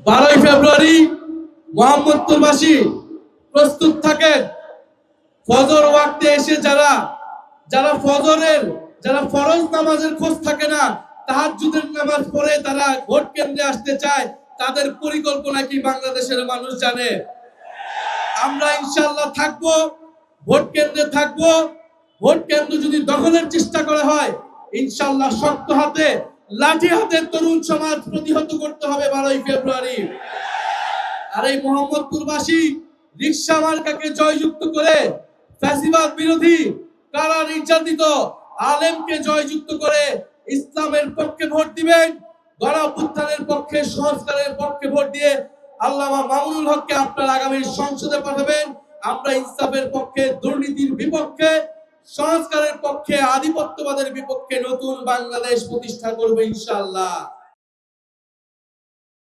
12 ফেব্রুয়ারি মোহাম্মদপুরবাসী প্রস্তুত থাকেন। ফজর ওয়াক্তে এসে যারা ফরজ নামাজের খোঁজ থাকে না, তাহাজ্জুদের নামাজ পড়ে তারা ভোট কেন্দ্রে আসতে চায়, তাদের পরিকল্পনা কি বাংলাদেশের মানুষ জানে? আমরা ইনশাআল্লাহ থাকবো, ভোট কেন্দ্রে থাকবো। ভোট কেন্দ্র যদি দখলের চেষ্টা করা হয়, ইনশাআল্লাহ শক্ত হাতে লাঠি হাতে তরুণ সমাজ প্রতিহত করতে হবে 12 ফেব্রুয়ারি। আর এই মোহাম্মদপুরবাসী রিকশা মার্কাকে জয়যুক্ত করে ফ্যাসিবাদ বিরোধী কারা নির্যাতিত আলেমকে জয়যুক্ত করে ইসলামের পক্ষে ভোট দিবেন। গণ অভ্যুত্থানের পক্ষে, সংস্কারের পক্ষে ভোট দিয়ে আল্লামা মামুনুল হককে আপনারা আগামী সংসদে পাঠাবেন। আমরা ইনসাফের পক্ষে, দুর্নীতির বিপক্ষে, সংস্কারের পক্ষে, আধিপত্যবাদের বিপক্ষে নতুন বাংলাদেশ প্রতিষ্ঠা করব ইনশাআল্লাহ।